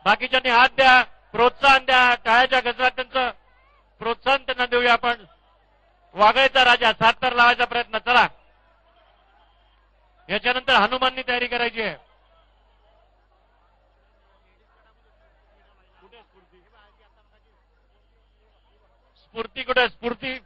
बाकीच्यांनी हात द्या, प्रोत्साहन द्या, टाळ्याच्या गजरात त्यांचं प्रोत्साहन त्यांना देऊया आपण. वागळेचा राजा 7 तर लावायचा प्रयत्न. चला, याच्यानंतर हनुमाननी तयारी करायची आहे. स्फूर्ती कुठे? स्फूर्ती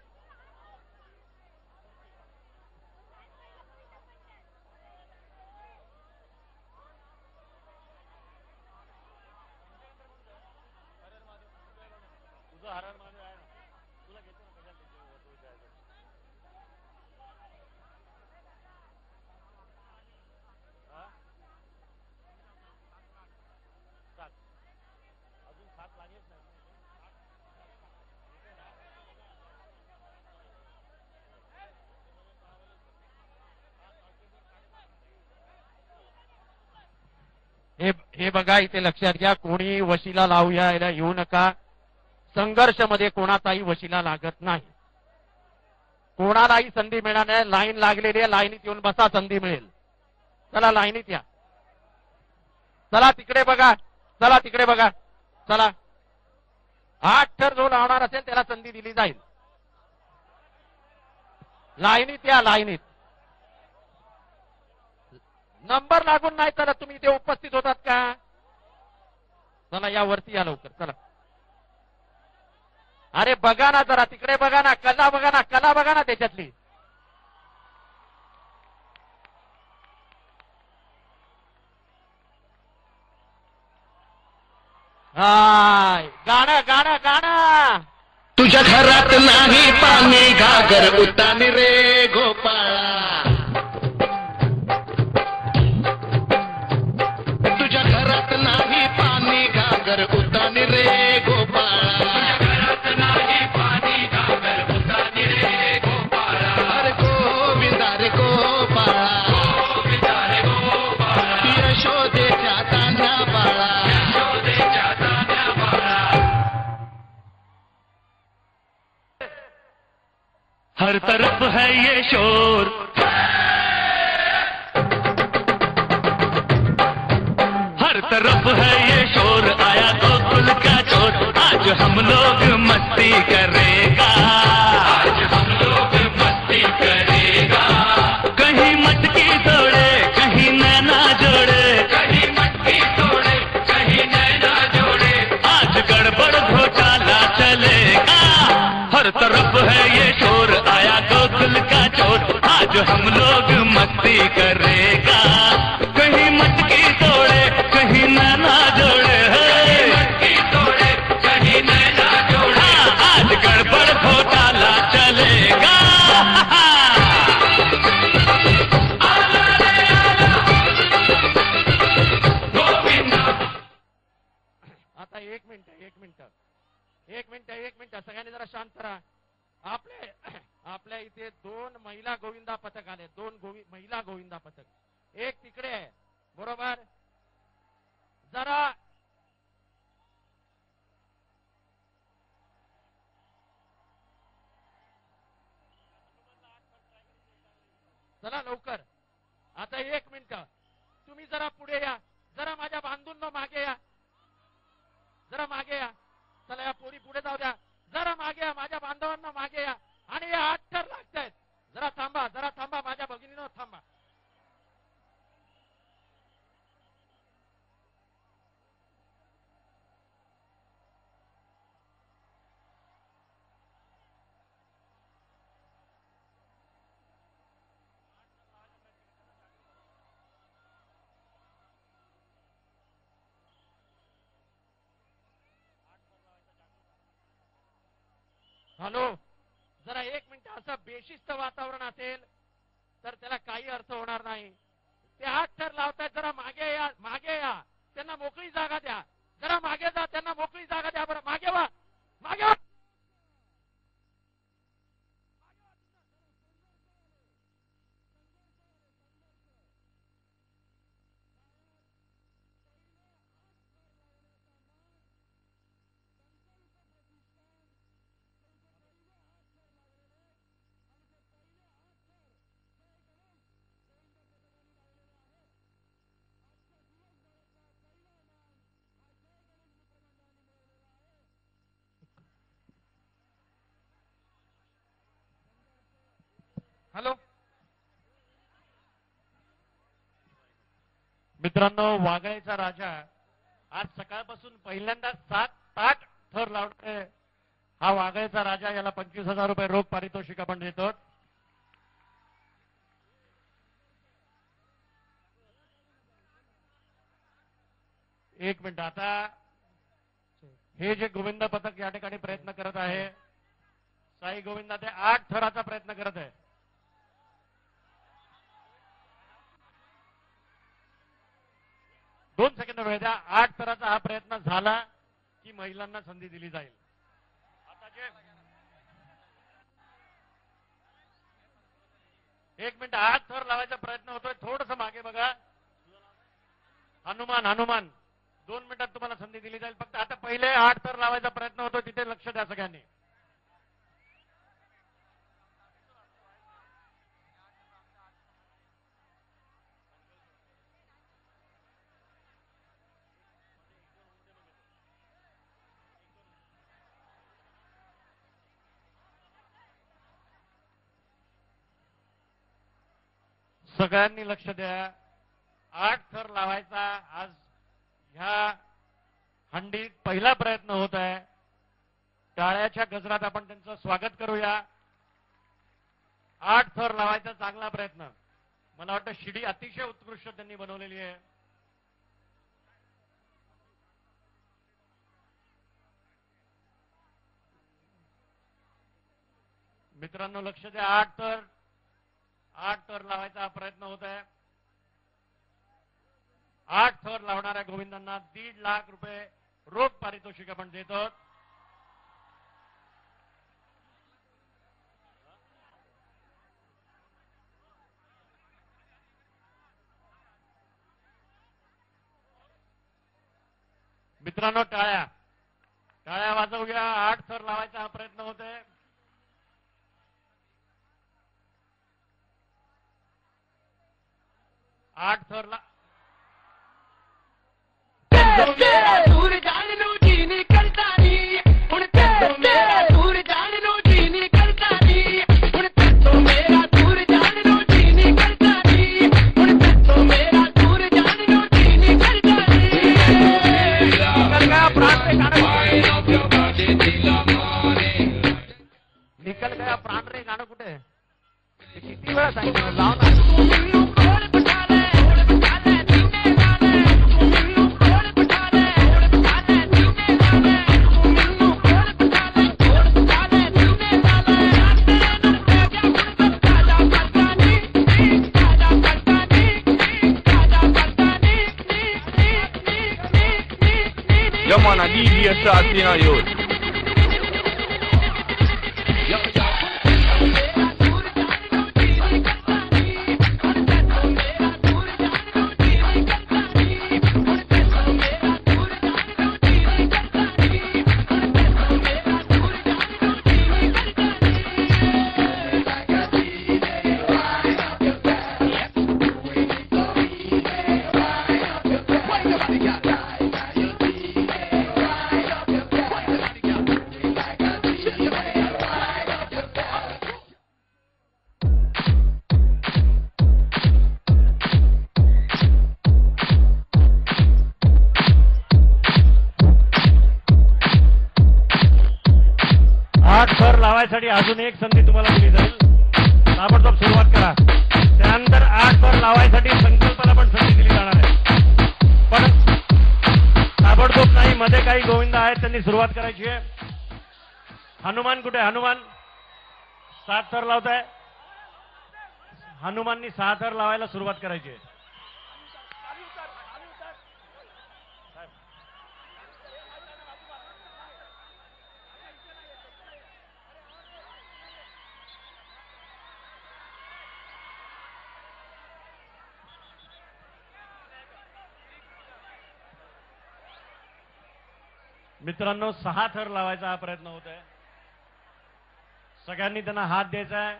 हे बघा, इथे लक्षात घ्या, कोणी वशिला लावूया येऊ नका. संघर्षामध्ये कोणाचाही वशिला लागत नाही. कोणालाही संधी मिळणार नाही. लाईन लागलेली आहे, लाईनीत येऊन बसा, संधी मिळेल. चला लाईनीत या. चला तिकडे बघा, चला तिकडे बघा. चला, 8 थर जो लावणार असेल त्याला संधी दिली जाईल. लाईनीत या, लाईनीत. नंबर लागून नाही चला, तुम्ही इथे उपस्थित होतात का? चला या वरती या लवकर. चला, अरे बघा ना जरा, तिकडे बघा ना, कला बघा ना, कला बघा ना त्याच्यातली. हाय, गाणं गाणं गाणं. तुझ्या घरात नाही पाणी, घागर उतानी रे गोपाळा. तुझ्या घरात नाही पाणी, घागर उतानी रे गोपाळा. नाही पाणी, घागर उतानी रे गोपाळा. अरे गोविंदा रे गोपाळा, गोविंदा रे गोपाळा. यशोदेच्या तान्या बाळा, यशोदेच्या तान्या बाळा. हर तरफ है ये शोर, हर तरफ है ये शोर. आया गोकुल का चोर, आज हम लोग मस्ती करेगा, आज हम लोग मस्ती करेगा. कहीं मटकी तोड़े, कहीं नैना जोड़े, कहीं मटकी तोड़े, कहीं नैना जोड़े. आज गड़बड़ घोटाला चलेगा. हर तरफ है ये शोर, आया गोकुल का चोर. आज हम लोग मस्ती करेगा. कहीं मटकी तोड़े, कहीं नैना जोड़े, कहीं मटकी तोड़े, कहीं नैना जोड़े. आज गड़बड़ घोटाला चलेगा. आता एक मिनिट सगळ्यांनी जरा शांत राहा. आपल्या इथे 2 महिला गोविंदा पथक आले. 2 महिला गोविंदा पथक. एक तिकडे आहे, बरोबर. जरा चला लवकर. आता 1 मिनिट, तुम्ही जरा पुढे या. जरा माझ्या बांधूंनो मागे या, जरा मागे या. चला या पोरी पुढे जाऊ द्या. जरा मागे या, माझ्या बांधवांना मागे या. आणि हे 8 थर लागतायत. जरा थांबा, जरा थांबा, माझ्या भगिनीनो थांबा. हॅलो, जरा 1 मिनिट. असं बेशिस्त वातावरण असेल तर त्याला काही अर्थ होणार नाही. ते 8 थर लावतायत, जरा मागे या, मागे या. त्यांना मोकळी जागा द्या. जरा मागे जा, त्यांना मोकळी जागा द्या. बरं मागे वा, मागे वा. हॅलो मित्रांनो, वागळेचा राजा आज सकाळपासून पहिल्यांदा 7-8 थर लावतोय. हा वागळेचा राजा, याला 25,000 रुपये रोख पारितोषिक आपण देतो. एक मिनिट, आता हे जे गोविंद पथक या ठिकाणी प्रयत्न करत आहे, साई गोविंदा ते 8 थराचा प्रयत्न करत आहे. दोन सेकंद वेळ द्या. 8 थराचा हा प्रयत्न झाला की महिलांना संधी दिली जाईल. आता जे एक मिनिट, 8 थर लावायचा प्रयत्न होतोय. थोडस मागे बघा. हनुमान 2 मिनिटात तुम्हाला संधी दिली जाईल. फक्त आता पहिले 8 थर लावायचा प्रयत्न होतोय, तिथे लक्ष द्या सगळ्यांनी. सगळ्यांनी लक्ष द्या. 8 थर लावायचा आज ह्या हंडीत पहिला प्रयत्न होत आहे. टाळ्याच्या गजरात आपण त्यांचं स्वागत करूया. 8 थर लावायचा चांगला प्रयत्न. मला वाटतं शिडी अतिशय उत्कृष्ट त्यांनी बनवलेली आहे. मित्रांनो लक्ष द्या. 8 थर लावायचा हा प्रयत्न होत आहे. 8 थर लावणाऱ्या गोविंदांना 1.5 लाख रुपये रोख पारितोषिक आपण देतो. मित्रांनो टाळ्या वाजवूया. 8 थर लावायचा हा प्रयत्न होतोय. 8 थर दूर जान नो जी निकलता नी हुण तो मेरा दूर जान नो जी निकलता नी हुण तो मेरा दूर जान नो जी निकलता नी हुण तो मेरा दूर जान नो जी निकलता नी निकल गया प्राण रे गाणं कुठे? किती वेळा सांगितलं लाव ना. Yamana DJ Satina Youth. लावायसाठी अजून एक संधी तुम्हाला दिली जाईल. ताबडतोब सुरुवात करा. त्यानंतर 8 थर लावायसाठी संकल्पाला पण संधी दिली जाणार आहे. पण ताबडतोब नाही, मध्ये काही गोविंद आहेत त्यांनी सुरुवात करायची आहे. हनुमान कुठे? हनुमान 7 थर लावताय. हनुमाननी 6 थर लावायला सुरुवात करायची आहे. मित्रांनो 6 थर लावायचा हा प्रयत्न होत आहे. सगळ्यांनी त्यांना हात द्यायचा आहे.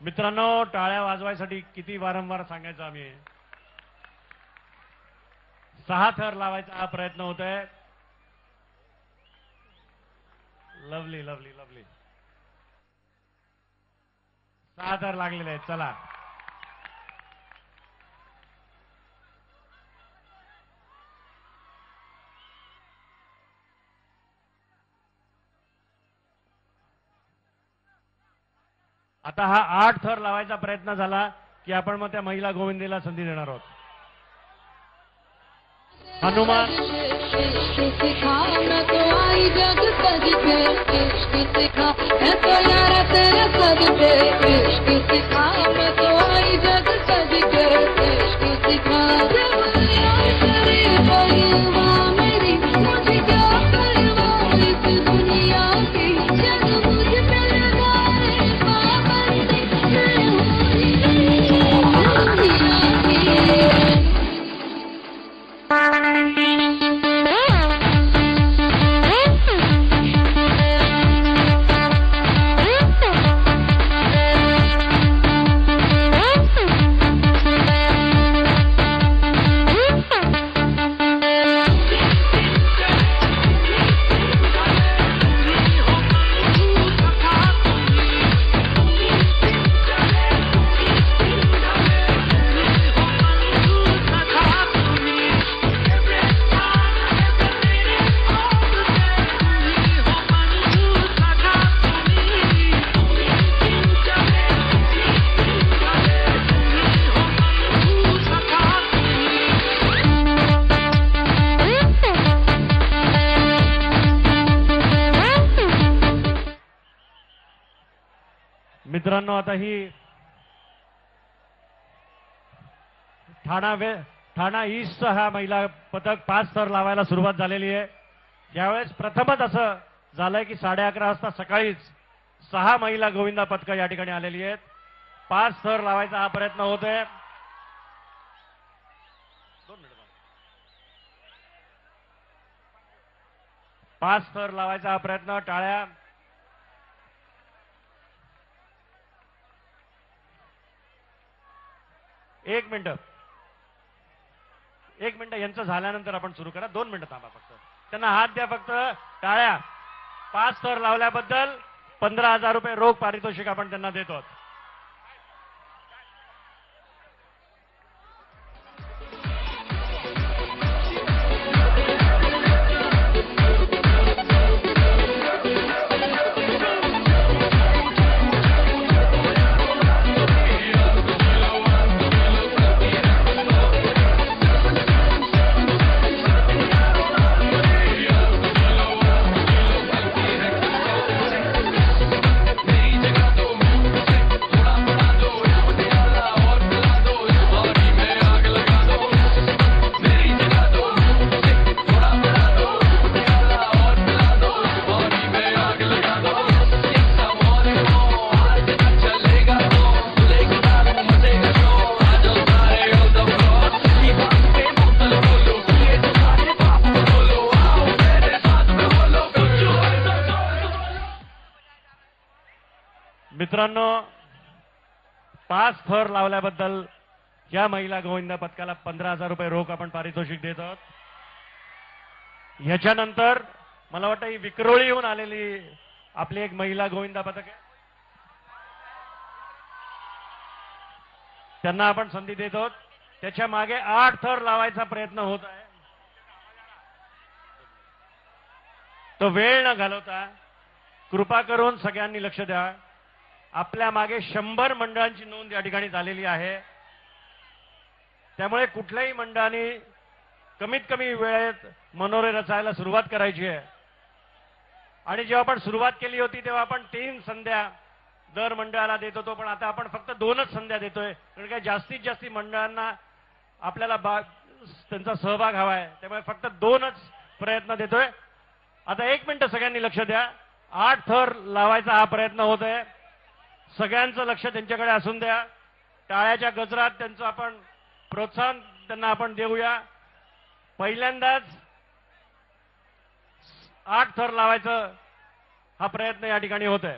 मित्रांनो, टाळ्या वाजवायसाठी किती वारंवार सांगायचं आम्ही. 6 थर लावायचा हा प्रयत्न होत आहे. Lovely lovely lovely. 6 थर लागलेले आहेत. चला, आता हा 8 थर लावायचा प्रयत्न झाला की आपण मग त्या महिला गोविंदेला संधी देणार आहोत. हनुमान सिखा मैं तो आई जग सज के इश्क सिखा मैं तो यारा तेरा सज पे इश्क सिखा मैं तो आई जग सज के इश्क सिखा जब यार करे बलवा मेरी मुझे क्या परवाह इस दुनिया की जग मुझ पे लगाए पाबंदी मैं होई दुनिया की. मित्रांनो, आता ही ठाणा ईस्ट हा महिला पथक 5 थर लावायला सुरुवात झालेली आहे. यावेळेस प्रथमच असं झालंय की 11:30 वाजता सकाळीच 6 महिला गोविंदा पथकं या ठिकाणी आलेली आहेत. 5 थर लावायचा हा प्रयत्न होतोय. 5 थर लावायचा हा प्रयत्न. टाळ्या. एक मिनिट यांचं झाल्यानंतर आपण सुरू करा. 2 मिनिटं थांबा फक्त. त्यांना हात द्या फक्त. टाळ्या. 5 थर लावल्याबद्दल 15,000 रुपये रोख पारितोषिक आपण त्यांना देतो. मित्रांनो, 5 थर लावल्याबद्दल या महिला गोविंदा पथकाला 15,000 रुपये रोख आपण पारितोषिक देत आहोत. याच्यानंतर मला वाटतं ही विक्रोळीहून आलेली आपली एक महिला गोविंदा पथक आहे. त्यांना आपण संधी देत आहोत. त्याच्या मागे 8 थर लावायचा प्रयत्न होत आहे. तो वेळ न घालवता कृपा करून सगळ्यांनी लक्ष द्या. आपल्या मागे 100 मंडळांची नोंद या ठिकाणी झालेली आहे. त्यामुळे कुठल्याही मंडळाने कमीत कमी वेळेत मनोरे रचायला सुरुवात करायची आहे. आणि जेव्हा आपण सुरुवात केली होती तेव्हा आपण 3 संध्या दर मंडळाला देत होतो, पण आता आपण फक्त 2च संध्या देतोय. कारण काय जास्तीत जास्त मंडळांना आपल्याला त्यांचा सहभाग हवा आहे. त्यामुळे फक्त 2च प्रयत्न देतोय. आता 1 मिनिट सगळ्यांनी लक्ष द्या. 8 थर लावायचा हा प्रयत्न होत आहे. सगळ्यांचं लक्ष त्यांच्याकडे असून द्या. टाळ्याच्या गजरात त्यांचं आपण प्रोत्साहन त्यांना आपण देऊया. पहिल्यांदाच 8 थर लावायचं हा प्रयत्न या ठिकाणी होत आहे.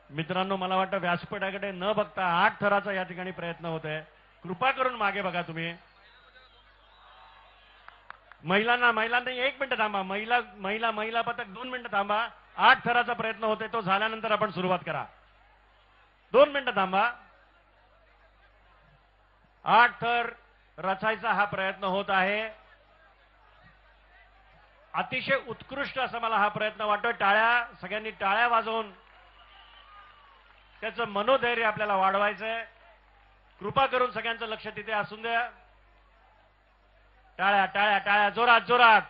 मित्रांनो, मला वाटतं व्यासपीठाकडे न बघता 8 थराचा या ठिकाणी प्रयत्न होत आहे. कृपा करून मागे बघा तुम्ही. महिलांना 1 मिनिट थांबा. महिला पथक 2 मिनिटं थांबा. 8 थराचा प्रयत्न होतोय, तो झाल्यानंतर आपण सुरुवात करा. 2 मिनिटं थांबा. 8 थर रचायचा हा प्रयत्न होत आहे. अतिशय उत्कृष्ट असा मला हा प्रयत्न वाटतोय. सगळ्यांनी टाळ्या वाजवून त्याचं मनोधैर्य आपल्याला वाढवायचंय. कृपा करून सगळ्यांचं लक्ष तिथे असून द्या. टाळ्या टाळ्या टाळ्या, जोरात जोरात.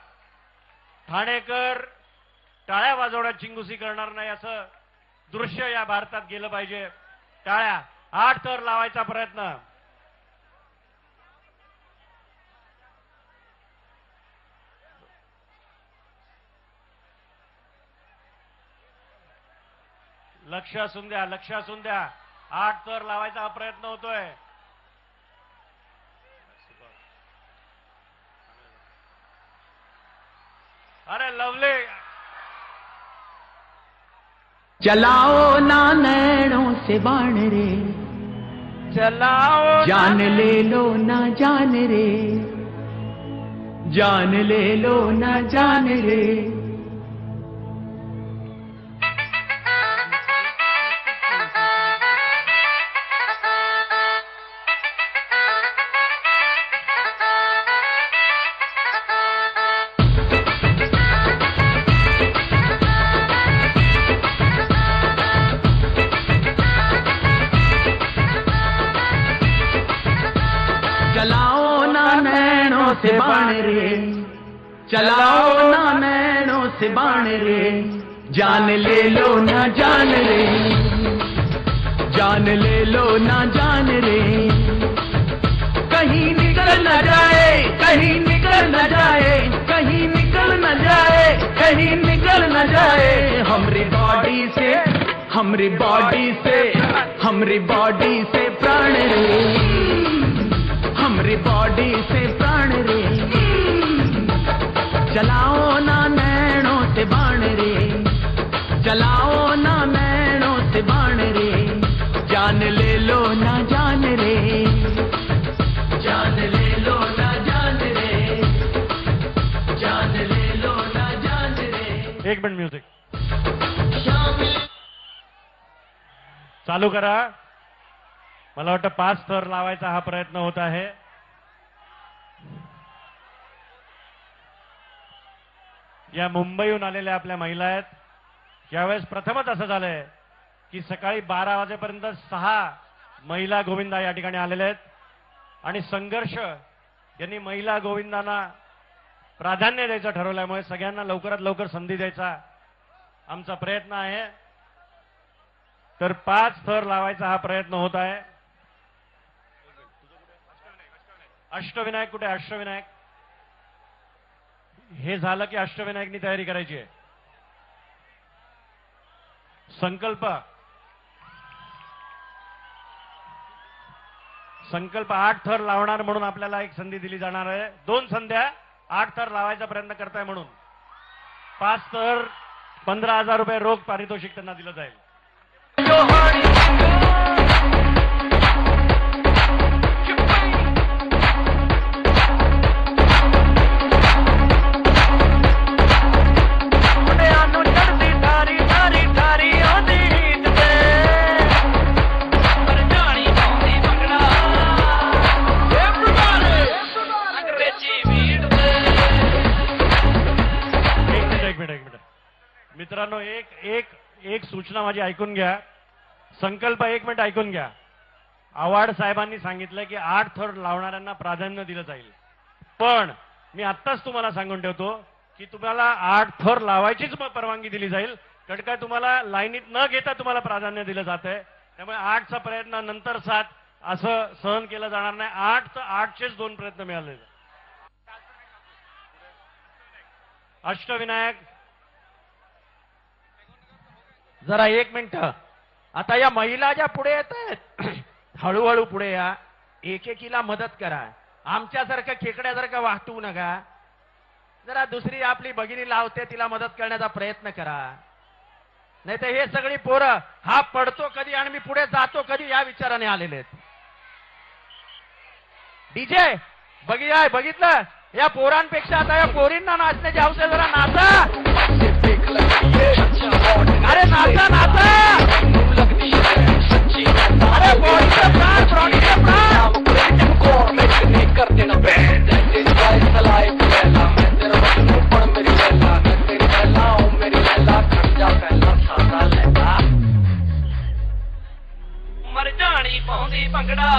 ठाणेकर टाळ्या वाजवण्यात चिंगुसी करणार नाही असं दृश्य या भारतात गेलं पाहिजे. टाळ्या. 8 थर लावायचा प्रयत्न. लक्ष असून द्या, लक्ष असून द्या. 8 थर लावायचा हा प्रयत्न होतोय. अरे लवली. चलाओ ना नैनों से बाण रे, चलाओ जान ले लो ना जान रे, जान ले लो ना जान रे. चलाओ ना नैनों से बाण रे, चलाओ ना नैनों से बाण रे, जान ले लो ना जान रे, जान ले लो ना जान रे. कहीं निकल न जाए, कहीं निकल न जाए, कहीं निकल न जाए, कहीं निकल न जाए हमरी बॉडी से, हमरी बॉडी से, हमरी बॉडी से प्राण रे, हमरी बॉडी से प्राण रे. चलाओ ना नैनों से बाण रे, चलाओ ना नैनों से बाण रे, जान ले लो ना जान रे, जान ले लो ना जान रे, जान ले लो ना जान रे. 1 मिनिट म्युझिक चालू करा. मला वाटतं 5 थर लावायचा हा प्रयत्न होत आहे. या मुंबईहून आलेल्या आपल्या महिला आहेत. यावेळेस प्रथमच असं झालंय की सकाळी 12 वाजेपर्यंत 6 महिला गोविंदा या ठिकाणी आलेल्या आहेत. आणि संघर्ष यांनी महिला गोविंदांना प्राधान्य द्यायचं ठरवल्यामुळे सगळ्यांना लवकरात लवकर संधी द्यायचा आमचा प्रयत्न आहे. तर 5 थर लावायचा हा प्रयत्न होत आहे. अष्टविनायक कुठे? अष्टविनायक हे झालं की अष्टविनायकनी तयारी करायची आहे. संकल्प 8 थर लावणार म्हणून आपल्याला एक संधी दिली जाणार आहे. 2 संध्या 8 थर लावायचा प्रयत्न करताय म्हणून 5 थर 15,000 रुपये रोख पारितोषिक त्यांना दिलं जाईल. मित्रांनो, एक सूचना माझी ऐकून घ्या. संकल्प 1 मिनिट ऐकून घ्या. आव्हाड साहेबांनी सांगितलं की 8 थर लावणाऱ्यांना प्राधान्य दिलं जाईल. पण मी आत्ताच तुम्हाला सांगून ठेवतो की तुम्हाला 8 थर लावायचीच परवानगी दिली जाईल. कारण काय तुम्हाला लाईनीत न घेता तुम्हाला प्राधान्य दिलं जात आहे. त्यामुळे 8चा प्रयत्न नंतर 7 असं सहन केलं जाणार नाही. 8 तर 8चेच 2 प्रयत्न मिळाले. अष्टविनायक जरा 1 मिनिट. आता या महिला ज्या पुढे येत आहेत हळूहळू पुढे या. एकेकीला मदत करा. आमच्यासारखं खेकड्यासारखं वाहतू नका. जरा दुसरी आपली भगिनी लावते तिला मदत करण्याचा प्रयत्न करा. नाही तर हे सगळी पोरं हा पडतो कधी आणि मी पुढे जातो कधी या विचाराने आलेले आहेत. डीजे बघितलं या पोरांपेक्षा आता या पोरींना नाचण्याची हौस आहे. जरा नाचा, अरे नाचा नाचा, अरे बॉडीचं प्राण, बॉडीचं प्राण. कर देना बैंड लाइफ पहला मैं तेरा बचनू पढ़ मेरी लैला मैं तेरी लैला हूँ मेरी लैला खट जा पहला सादा लैला मर जानी पाउंदी भंगड़ा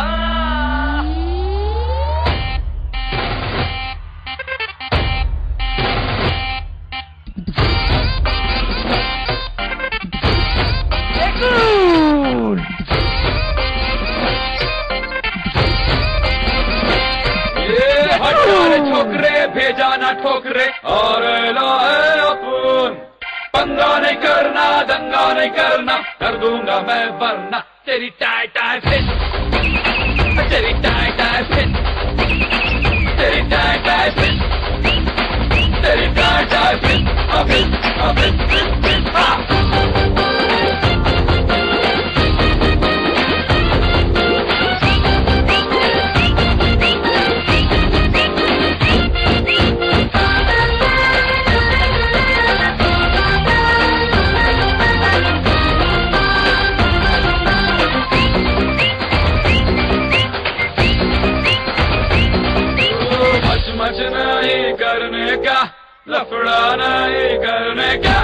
ठोकरे भेजा ना ठोकरे और लाए अपन पंगा नहीं करना दंगा नहीं करना कर दूंगा मैं वरना तेरी टाई टाई फिट तेरी टाई टाई फिट तेरी टाई टाई फिट तेरी टाई टाई फिट अभित मच नहीं करने का लफड़ा नहीं करने का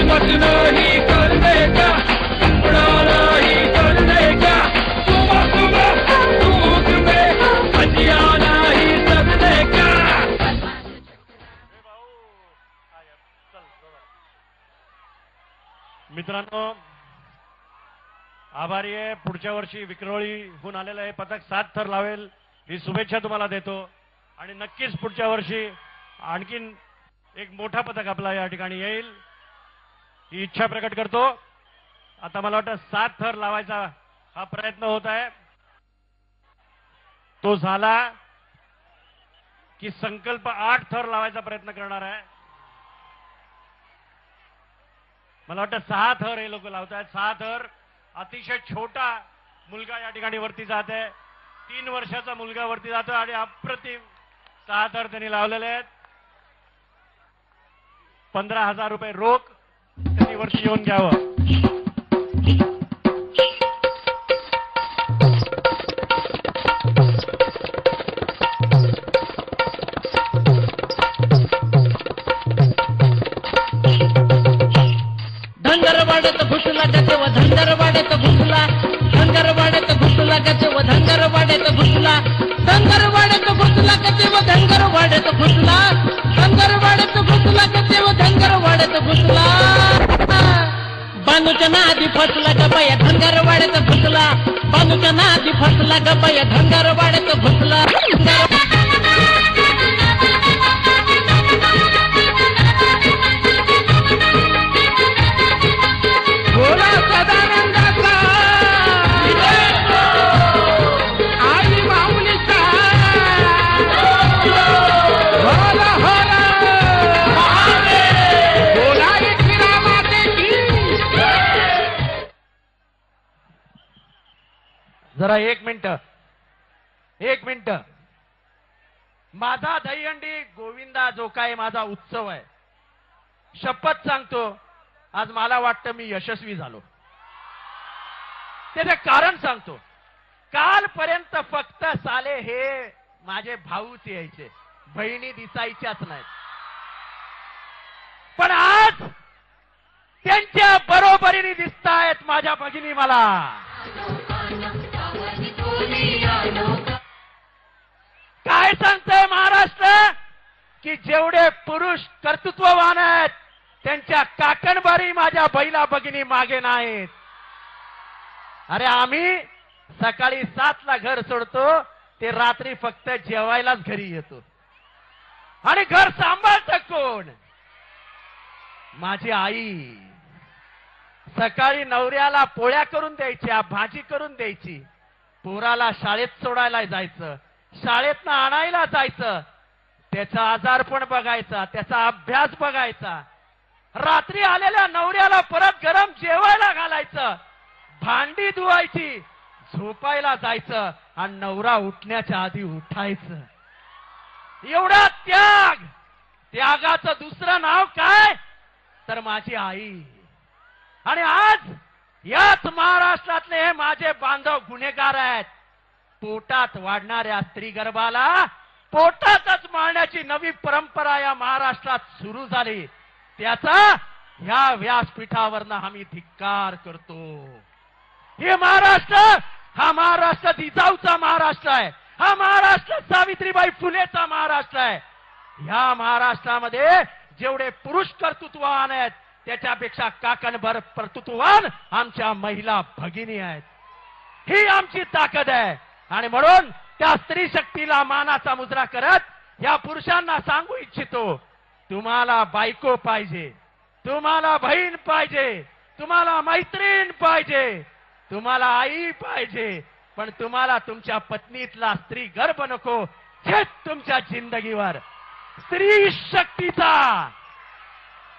मच नहीं करने का लफड़ा नहीं करने का सुबह दूध में भजिया नहीं करने का. मित्रांनो आभारी आहे. पुढच्या वर्षी विक्रोळीहून आलेलं हे पथक 7 थर लावेल ही शुभेच्छा तुम्हाला देतो आणि नक्कीच पुढच्या वर्षी आणखीन एक मोठा पथक आपला या ठिकाणी येईल ही इच्छा प्रकट करतो. आता मला वाटतं 7 थर लावायचा हा प्रयत्न होत आहे. तो झाला की संकल्प 8 थर लावायचा प्रयत्न करणार आहे. मला वाटतं 6 थर हे लोक लावत आहेत. 6 थर. अतिशय छोटा मुलगा या ठिकाणी वरती जात आहे. 3 वर्षाचा मुलगा वरती जातो आणि अप्रतिम 6 थर त्यांनी लावलेले आहेत. 15,000 रुपये रोख त्यांनी वरती येऊन घ्यावं. धंगरवाड्यात घुसला गजव धंगरवाड्यात घुसला धंगरवाड्यात घुसला गजव धंगरवाड्यात घुसला धंगरवाड्यात घुसला गजव धंगरवाड्यात घुसला धंगरवाड्यात घुसला गजव धंगरवाड्यात घुसला बानूच्या नादी फसला गबाया धंगरवाड्यात घुसला बानूच्या नादी फसला गबाया धंगरवाड्यात घुसला. बोला सदानंदाचा आई माऊलीचा होला होला बोला एकविरा मातेची. जरा एक मिनिट माझा दहीहंडी गोविंदा जो काय माझा उत्सव आहे शपथ सांगतो आज मला वाटतं मी यशस्वी झालो. त्याचे कारण सांगतो. कालपर्यंत फक्त साले हे माझे भाऊच यायचे बहिणी दिसायच्याच नाहीत. पण आज त्यांच्या बरोबरीने दिसतायत माझ्या भगिनी मला. काय सांगतंय महाराष्ट्र की जेवढे पुरुष कर्तृत्ववान आहेत त्यांच्या काकणबारी माझ्या बैला भगिनी मागे नाहीत. अरे आम्ही सकाळी 7ला घर सोडतो ते रात्री फक्त जेवायलाच घरी येतो आणि घर सांभाळतं कोण? माझी आई. सकाळी नवऱ्याला पोळ्या करून द्यायच्या भाजी करून द्यायची. पोराला शाळेत सोडायला जायचं शाळेतनं आणायला जायचं. त्याचा आजारपण बघायचा, त्याचा अभ्यास बघायचा, रात्री आलेल्या नवऱ्याला परत गरम जेवायला घालायचं, भांडी धुवायची, झोपायला जायचं आणि नवरा उठण्याच्या आधी उठायचं. एवढा त्याग, त्यागाचं दुसरं नाव काय तर माझी आई. आणि आज याच महाराष्ट्रातले हे माझे बांधव गुन्हेगार आहेत. पोटात वाढणाऱ्या स्त्री गर्भाला पोटातच मारण्याची नवी परंपरा या महाराष्ट्रात सुरू झाली. त्याचा ह्या व्यासपीठावरनं आम्ही धिक्कार करतो. हे महाराष्ट्र हा महाराष्ट्र जिजाऊचा महाराष्ट्र आहे. हा महाराष्ट्र सावित्रीबाई फुलेचा महाराष्ट्र आहे. ह्या महाराष्ट्रामध्ये जेवढे पुरुष कर्तृत्ववान आहेत त्याच्यापेक्षा काकणभर कर्तृत्ववान आमच्या महिला भगिनी आहेत. ही आमची ताकद आहे. आणि म्हणून त्या स्त्री शक्तीला मानाचा मुजरा करत या पुरुषांना सांगू इच्छितो, तुम्हाला बायको पाहिजे, तुम्हाला बहीण पाहिजे, तुम्हाला मैत्रीण पाहिजे, तुम्हाला आई पाहिजे, पण तुम्हाला तुमच्या पत्नीतला स्त्री गर्भ नको. हेच तुमच्या जिंदगीवर स्त्री शक्तीचा,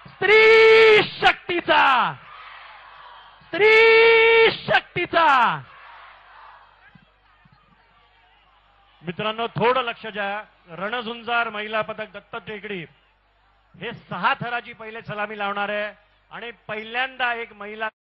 स्त्री शक्तीचा, स्त्री शक्तीचा. मित्रांनो, थोडं लक्ष द्या. रणझुंजार महिला पदक दत्त टेकडी हे 6 थराची पहिले सलामी लावणार आहे आणि पहिल्यांदा एक महिला